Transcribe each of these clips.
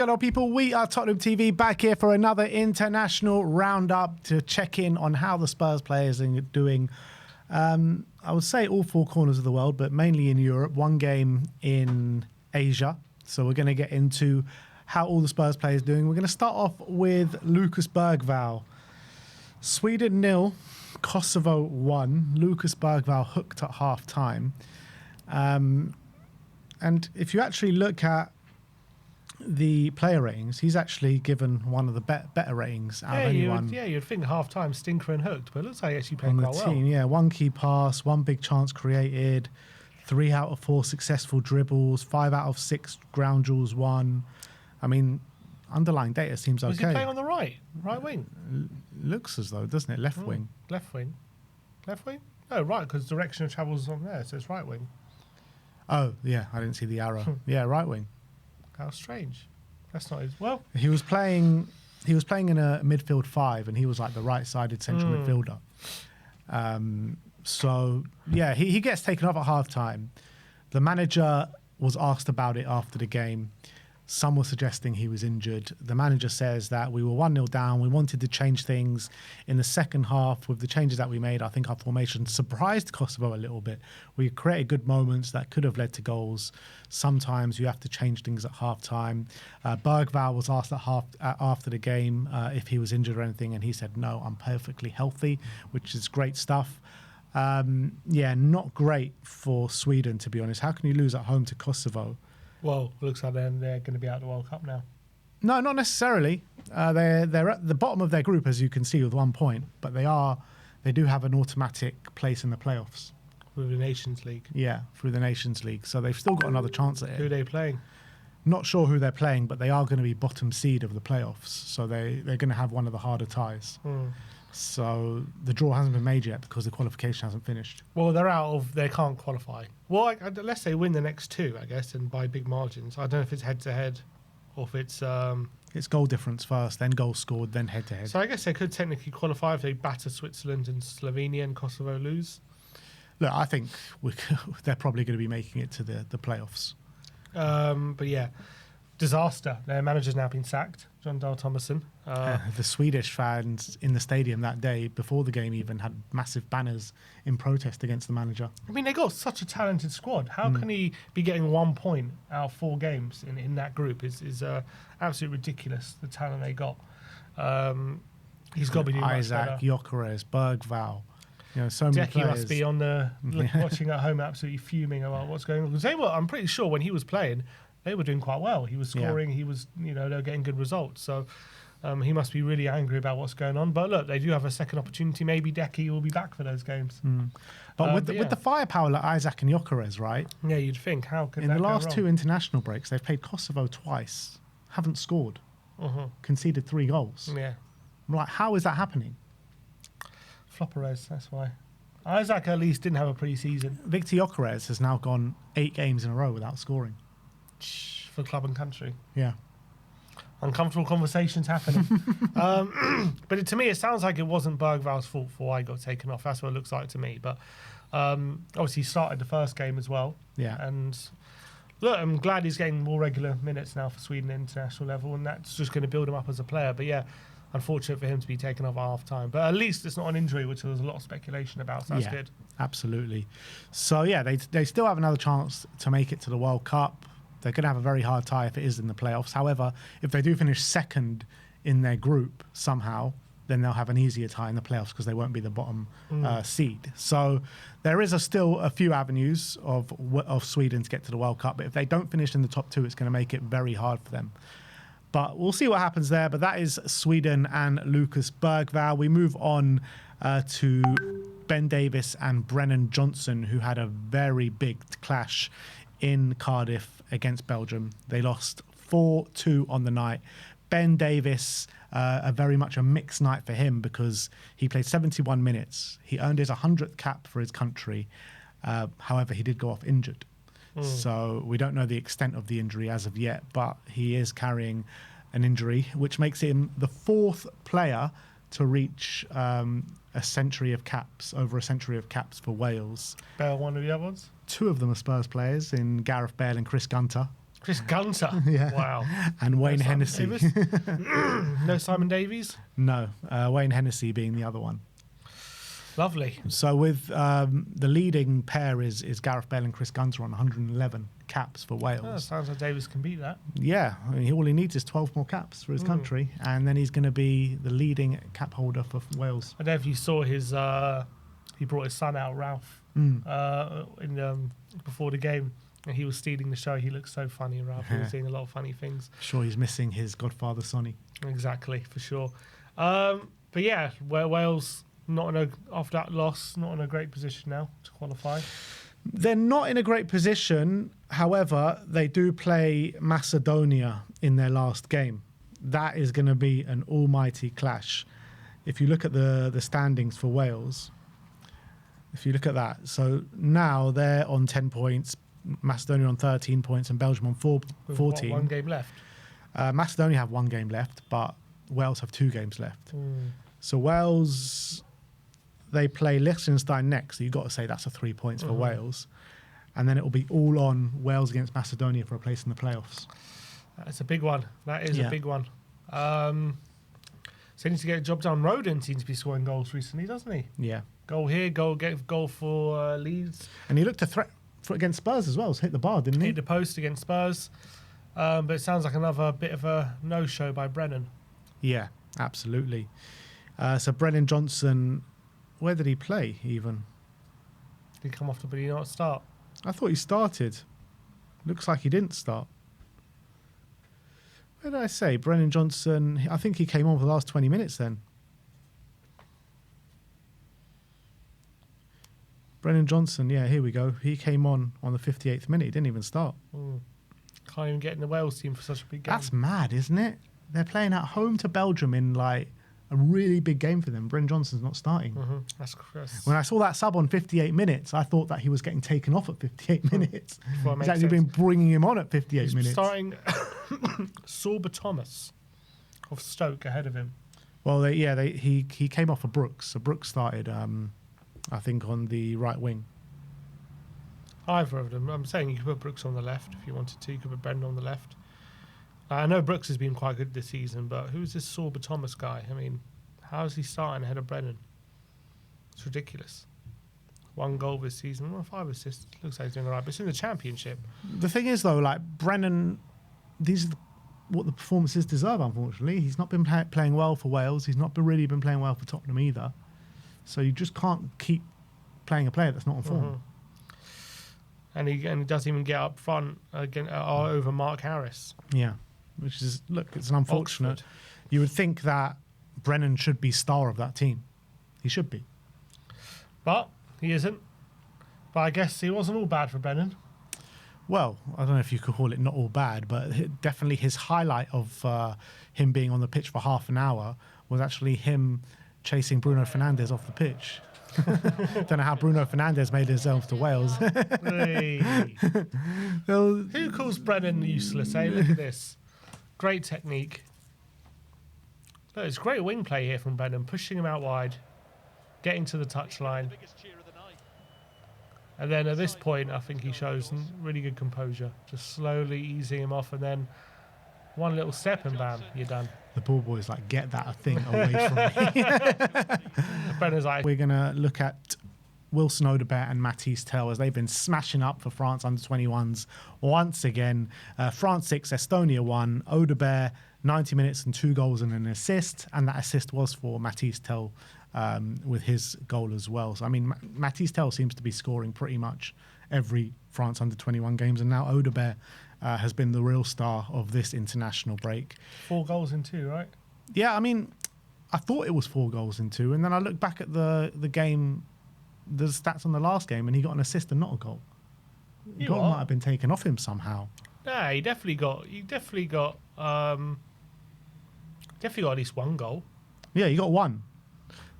Hello people, we are Tottenham TV back here for another international roundup to check in on how the Spurs players are doing. I would say all four corners of the world, but mainly in Europe. One game in Asia. So we're going to get into how all the Spurs players are doing. We're going to start off with Lucas Bergvall. Sweden 0, Kosovo 1. Lucas Bergvall hooked at half time. And if you actually look at the player ratings, he's actually given one of the better ratings out of anyone. You'd think half-time stinker and hooked, but it looks like he actually played quite well. Team, yeah, one key pass, one big chance created, 3 out of 4 successful dribbles, 5 out of 6 ground duels won. I mean, underlying data seems okay. Was he playing on the right wing? Looks as though, doesn't it? Left wing. Left wing? Oh, right, because direction of travel is on there, so it's right wing. Oh, yeah, I didn't see the arrow. Yeah, right wing. How strange. That's not his... Well... He was playing in a midfield 5, and he was like the right-sided central midfielder. So, yeah, he gets taken off at half-time. The manager was asked about it after the game. Some were suggesting he was injured. The manager says that we were 1-0 down. We wanted to change things in the second half. With the changes that we made, I think our formation surprised Kosovo a little bit. We created good moments that could have led to goals. Sometimes you have to change things at half-time. Bergvall was asked after the game if he was injured or anything, and he said, no, I'm perfectly healthy, which is great stuff. Yeah, not great for Sweden, to be honest. How can you lose at home to Kosovo? Well, it looks like they're going to be out of the World Cup now. No, not necessarily. They're at the bottom of their group, as you can see, with 1 point. But they do have an automatic place in the playoffs. Through the Nations League. Yeah, through the Nations League. So they've still got another chance at it. Who are they playing? Not sure who they're playing, but they are going to be bottom seed of the playoffs. So they're going to have one of the harder ties. So the draw hasn't been made yet because the qualification hasn't finished. Well, they can't qualify. Well, unless they win the next 2, I guess, and by big margins. I don't know if it's head-to-head or if it's... It's goal difference first, then goals scored, then head-to-head. So I guess they could technically qualify if they batter Switzerland and Slovenia and Kosovo lose. Look, I think they're probably going to be making it to the playoffs. But yeah, disaster. Their manager's now been sacked, John Dahl Tomasson. The Swedish fans in the stadium that day, before the game even, had massive banners in protest against the manager. I mean, they got such a talented squad. How can he be getting 1 point out of 4 games in that group? Is absolutely ridiculous, the talent they got. He's got to be doing much better. Isaac, Gyökeres, Bergvall. You know, so many players. must be on the watching at home, absolutely fuming about what's going on. Because I'm pretty sure when he was playing, they were doing quite well. He was scoring. He was, they were getting good results. So he must be really angry about what's going on. But look, they do have a second opportunity. Maybe Decky will be back for those games. But with the firepower like Isaac and Gyökeres, right? Yeah, you'd think. How can in that the last go wrong? 2 international breaks, they've played Kosovo twice, haven't scored, conceded 3 goals. Yeah. I'm like, how is that happening? Flopperez, that's why. Isaac at least didn't have a pre-season. Victor Gyökeres has now gone 8 games in a row without scoring. For club and country. Yeah. Uncomfortable conversations happening. But to me, it sounds like it wasn't Bergvall's fault for why he got taken off. That's what it looks like to me. But obviously, he started the first game as well. Yeah. And look, I'm glad he's getting more regular minutes now for Sweden at international level, and that's just going to build him up as a player. But yeah, unfortunate for him to be taken off at half time. But at least it's not an injury, which there was a lot of speculation about. So that's good. Absolutely. So yeah, they still have another chance to make it to the World Cup. They're going to have a very hard tie if it is in the playoffs. However, if they do finish second in their group somehow, then they'll have an easier tie in the playoffs because they won't be the bottom seed. So there is still a few avenues of Sweden to get to the World Cup. But if they don't finish in the top 2, it's going to make it very hard for them. But we'll see what happens there. But that is Sweden and Lucas Bergvall. We move on to Ben Davies and Brennan Johnson, who had a very big clash in Cardiff against Belgium. They lost 4-2 on the night. Ben Davies, very much a mixed night for him because he played 71 minutes. He earned his 100th cap for his country. However, he did go off injured. So we don't know the extent of the injury as of yet, but he is carrying an injury, which makes him the 4th player to reach a century of caps, over a century of caps for Wales. Bale, one of the other ones? 2 of them are Spurs players in Gareth Bale and Chris Gunter. Chris Gunter. Yeah. Wow. And Wayne No Simon Hennessy. Davies? No Simon Davies? No, Wayne Hennessy being the other one. Lovely. So with the leading pair is Gareth Bale and Chris Gunter on 111 caps for Wales. Oh, sounds like Davies can beat that. Yeah, I mean, all he needs is 12 more caps for his country, and then he's going to be the leading cap holder for Wales. I don't know if you saw his. He brought his son out, Ralph, before the game, and he was stealing the show. He looks so funny, Ralph. He was doing a lot of funny things. Sure, he's missing his godfather, Sonny. Exactly, for sure. But yeah, Wales after that loss, not in a great position now to qualify. They're not in a great position. However, they do play Macedonia in their last game. That is going to be an almighty clash. If you look at the standings for Wales, if you look at that, so now they're on 10 points, Macedonia on 13 points, and Belgium on 14. One game left. Macedonia have one game left, but Wales have 2 games left. So Wales, they play Liechtenstein next. So you've got to say that's a 3 points for Wales. And then it will be all on Wales against Macedonia for a place in the playoffs. That's a big one. That is a big one. So he needs to get a job done. Rodin seems to be scoring goals recently, doesn't he? Yeah. Goal here, goal for Leeds. And he looked a threat against Spurs as well. So hit the bar, didn't he? Hit the post against Spurs. But it sounds like another bit of a no-show by Brennan. Yeah, absolutely. So Brennan Johnson, where did he play even? Did he come off the did he not start? I thought he started. Looks like he didn't start. Where did I say? Brennan Johnson, I think he came on for the last 20 minutes then. Brennan Johnson, yeah, here we go. He came on the 58th minute. He didn't even start. Can't even get in the Wales team for such a big game. That's mad, isn't it? They're playing at home to Belgium in like a really big game for them. Brennan Johnson's not starting. That's When I saw that sub on 58 minutes, I thought that he was getting taken off at 58 minutes. He's actually been bringing him on at 58 minutes. Starting Sorba Thomas of Stoke ahead of him. Well, he came off of Brooks. So Brooks started, I think, on the right wing. Either of them. I'm saying you could put Brooks on the left if you wanted to. You could put Brendan on the left. I know Brooks has been quite good this season, but who's this Sorba Thomas guy? I mean, how is he starting ahead of Brennan? It's ridiculous. 1 goal this season, 5 assists. Looks like he's doing all right, but it's in the Championship. The thing is, though, like Brennan, these are what the performances deserve, unfortunately. He's not been playing well for Wales. He's not really been playing well for Tottenham either. So you just can't keep playing a player that's not on form. And he doesn't even get up front over Mark Harris. Yeah. Which is, look, it's an unfortunate. Oxford. You would think that Brennan should be star of that team. He should be. But he isn't. But I guess he wasn't all bad for Brennan. Well, I don't know if you could call it not all bad, but definitely his highlight of him being on the pitch for half an hour was actually him chasing Bruno Fernandes off the pitch. Don't know how Bruno Fernandes made himself to Wales. Hey. Who calls Brennan useless, eh? Look at this. Great technique. Look, it's great wing play here from Brennan, pushing him out wide, getting to the touchline. And then at this point, I think he shows really good composure, just slowly easing him off, and then one little step and bam, you're done. The ball boy's like, get that thing away from me. Brennan's like, we're going to look at Wilson Odobert and Matisse Tel as they've been smashing up for France under-21s once again. France 6, Estonia 1. Odobert, 90 minutes and 2 goals and an assist. And that assist was for Matisse Tel with his goal as well. So, I mean, Matisse Tel seems to be scoring pretty much every France under-21 games. And now Odobert has been the real star of this international break. 4 goals in 2, right? Yeah, I mean, I thought it was 4 goals in 2. And then I looked back at the game, the stats on the last game, and he got an assist and not a goal. The goal might have been taken off him somehow. Nah, he definitely got at least 1 goal. Yeah, he got 1.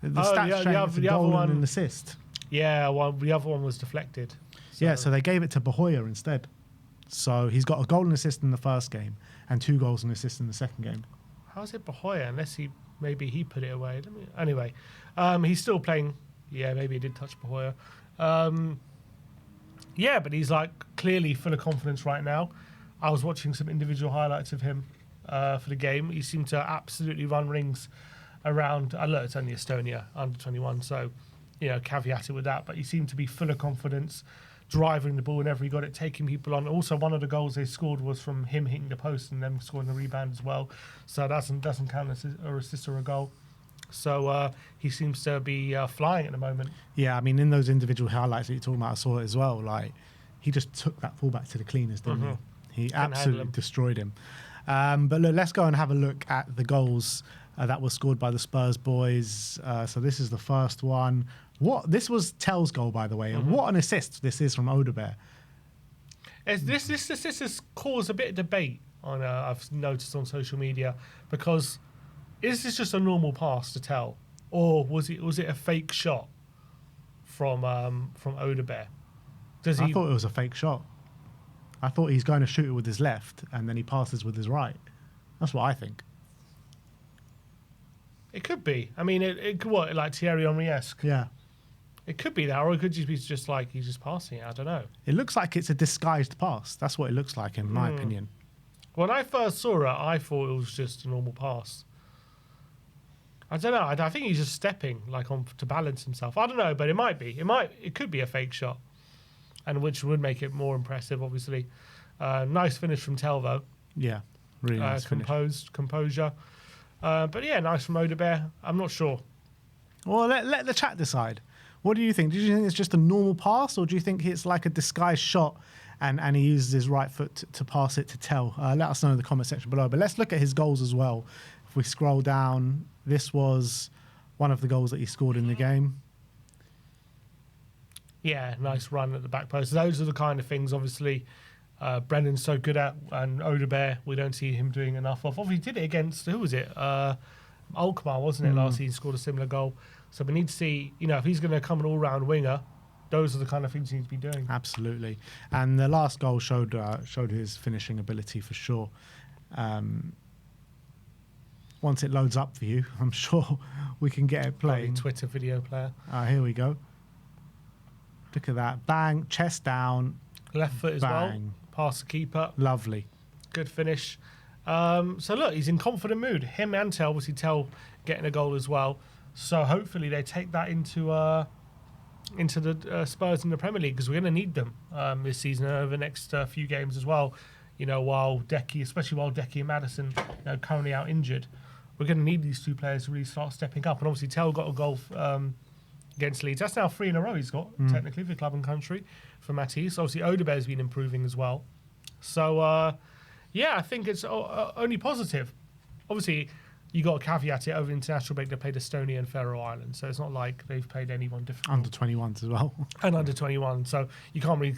The stats showing it's a goal and an assist. Yeah, the other one was deflected. So. Yeah, so they gave it to Bahoya instead. So he's got a goal and assist in the first game and 2 goals and assists in the second game. How's it Bahoya? Unless maybe he put it away. Anyway, he's still playing. Yeah, maybe he did touch Bahoya. Yeah, but he's like clearly full of confidence right now. I was watching some individual highlights of him for the game. He seemed to absolutely run rings around. Look, it's only Estonia, under 21, so caveat it with that. But he seemed to be full of confidence, driving the ball whenever he got it, taking people on. Also, one of the goals they scored was from him hitting the post and them scoring the rebound as well. So that doesn't count as an assist or a goal. So he seems to be flying at the moment. Yeah, I mean, in those individual highlights that you're talking about, I saw it as well. Like, he just took that fullback to the cleaners, didn't he? He absolutely destroyed him. But look, let's go and have a look at the goals that were scored by the Spurs boys. So this is the first one. This was Tell's goal, by the way. And what an assist this is from Odobert. This assist has caused a bit of debate on I've noticed on social media, because is this just a normal pass to Tell, or was it a fake shot from Odobert? I thought it was a fake shot. I thought he's going to shoot it with his left and then he passes with his right. That's what I think. It could be. I mean, it could, what, like Thierry Henry-esque? Yeah. It could be that, or it could just be like he's just passing it. I don't know. It looks like it's a disguised pass. That's what it looks like, in my opinion. When I first saw it, I thought it was just a normal pass. I don't know. I think he's just stepping to balance himself. I don't know, but it might be. It could be a fake shot, and which would make it more impressive, obviously. Nice finish from Tell, though. Yeah, really nice composure. But yeah, nice from Odobert. I'm not sure. Well, let the chat decide. What do you think? Do you think it's just a normal pass, or do you think it's like a disguised shot and he uses his right foot to pass it to Tell? Let us know in the comment section below. But let's look at his goals as well. If we scroll down, this was one of the goals that he scored in the game. Yeah, nice run at the back post. Those are the kind of things, obviously, Brendan's so good at, and Odobert, we don't see him doing enough of. Obviously, he did it against, who was it? Alkmaar, wasn't it, last season? Scored a similar goal. So we need to see, if he's going to come an all-round winger, those are the kind of things he needs to be doing. Absolutely. And the last goal showed his finishing ability for sure. Once it loads up for you, I'm sure we can get it playing. Twitter video player. Here we go. Look at that. Bang, chest down. Left foot as well. Past the keeper. Lovely. Good finish. So look, he's in confident mood. Him and Tell, obviously Tell getting a goal as well. So hopefully they take that into the Spurs in the Premier League, because we're going to need them this season and over the next few games as well. While especially while Decky and Maddison currently out injured, we're going to need these two players to really start stepping up. And obviously Tell got a goal against Leeds. That's now 3 in a row he's got, technically, for club and country, for Matisse. Obviously Odobert's been improving as well. So, I think it's only positive. Obviously, you got to caveat it, over international break they played Estonia and Faroe Islands, so it's not like they've played anyone different. Under 21s as well. And under 21, so I can't really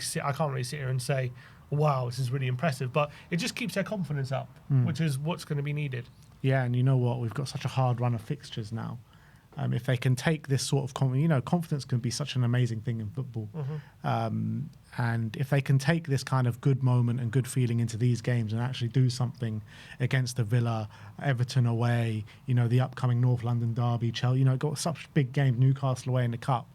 sit here and say, wow, this is really impressive, but it just keeps their confidence up, which is what's going to be needed. Yeah, and you know what? We've got such a hard run of fixtures now. If they can take this sort of confidence can be such an amazing thing in football. And if they can take this kind of good moment and good feeling into these games and actually do something against the Villa, Everton away, the upcoming North London derby, Chelsea, got such big games, Newcastle away in the Cup.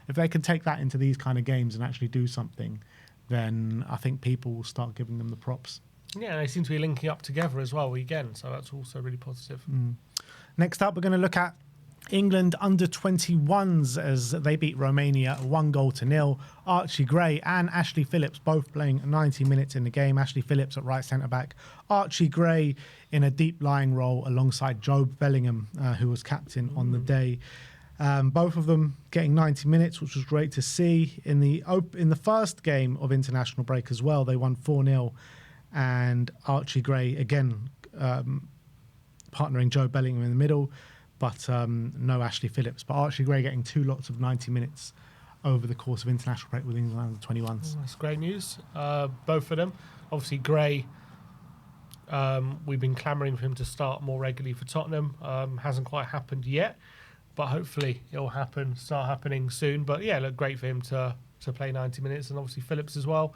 If they can take that into these kind of games and actually do something, then I think people will start giving them the props. Yeah, and they seem to be linking up together as well again, so that's also really positive. Next up, we're going to look at England under 21s as they beat Romania 1-0. Archie Gray and Ashley Phillips both playing 90 minutes in the game. Ashley Phillips at right centre back, Archie Gray in a deep lying role alongside Jobe Bellingham, who was captain on the day. Both of them getting 90 minutes, which was great to see. In the first game of international break as well, they won 4-0, and Archie Gray again partnering Jobe Bellingham in the middle. But no Ashley Phillips. But Archie Gray getting 2 lots of 90 minutes over the course of international break with England under 21s. That's great news. Both of them. Obviously, Gray, we've been clamouring for him to start more regularly for Tottenham. Hasn't quite happened yet, but howfully it'll start happening soon. But yeah, look, great for him to play 90 minutes. And obviously Phillips as well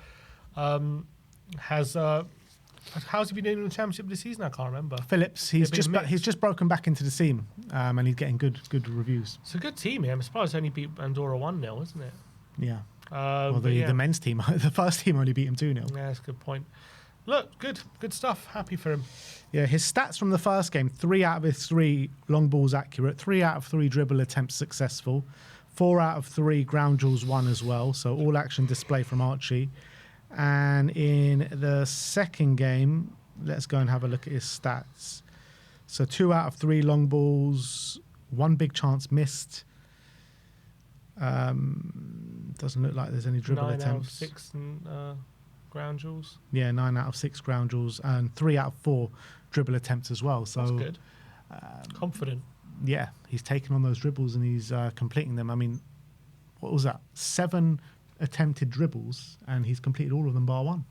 how's he been doing in the Championship this season? I can't remember. Phillips, he's just broken back into the team, and he's getting good reviews. It's a good team here. I'm surprised he only beat Andorra 1-0, isn't it? Yeah. The men's team, the first team only beat him 2-0. Yeah, that's a good point. look, good stuff. Happy for him. Yeah, his stats from the first game: 3 out of his 3 long balls accurate, 3 out of 3 dribble attempts successful, 4 out of 3 ground duels won as well. So all action display from Archie. And in the second game, let's go and have a look at his stats. So 2 out of 3 long balls, 1 big chance missed. Doesn't look like there's any dribble 9 attempts. out of 6 ground duels. Yeah, 9 out of 6 ground duels and 3 out of 4 dribble attempts as well. So that's good. Confident. Yeah, he's taking on those dribbles and he's completing them. I mean, what was that? 7 attempted dribbles and he's completed all of them bar 1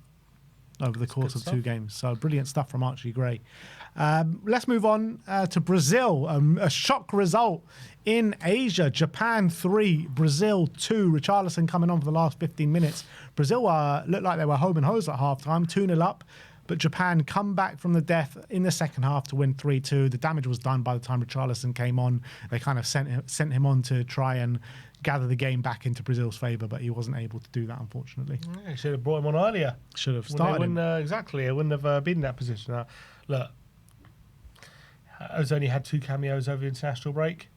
over the course of 2 games. So brilliant stuff from Archie Gray. Let's move on to Brazil. A shock result in Asia. Japan 3, Brazil 2. Richarlison coming on for the last 15 minutes. Brazil looked like they were home and hosed at half-time, 2-0 up. But Japan come back from the death in the second half to win 3-2. The damage was done by the time Richarlison came on. They kind of sent him on to try and gather the game back into Brazil's favour, but he wasn't able to do that, unfortunately. Yeah, should have brought him on earlier. Should have started him. Exactly. It wouldn't have been in that position. Look, has only had 2 cameos over the international break.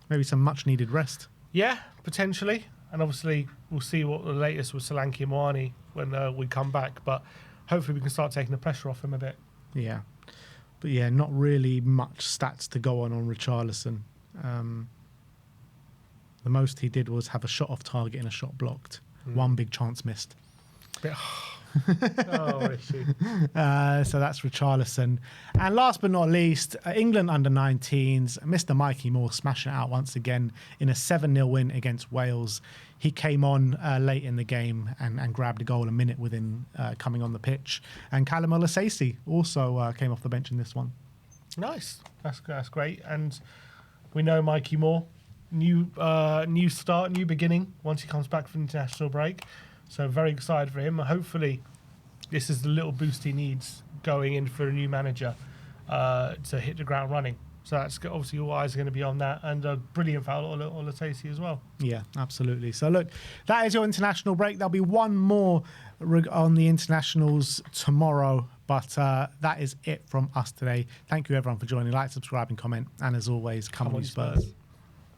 Maybe some much-needed rest. Yeah, potentially. And obviously, we'll see what the latest with Solanke and Moani when we come back. But hopefully we can start taking the pressure off him a bit. Yeah. But yeah, not really much stats to go on Richarlison. The most he did was have a shot off target and a shot blocked. 1 big chance missed. Oh, Richie. So that's Richarlison. And last but not least, England under-19s. Mr. Mikey Moore smashing it out once again in a 7-0 win against Wales. He came on late in the game and grabbed a goal a minute within coming on the pitch. And Callum Olasese also came off the bench in this one. Nice. That's great. And we know Mikey Moore, new start, new beginning once he comes back from the international break. So very excited for him. Hopefully this is the little boost he needs going in for a new manager to hit the ground running. So that's obviously all eyes are going to be on that, and a brilliant foul on Olatesi as well. Yeah, absolutely. So look, that is your international break. There'll be one more on the internationals tomorrow, but that is it from us today. Thank you everyone for joining. Like, subscribe and comment, and as always, come on you Spurs.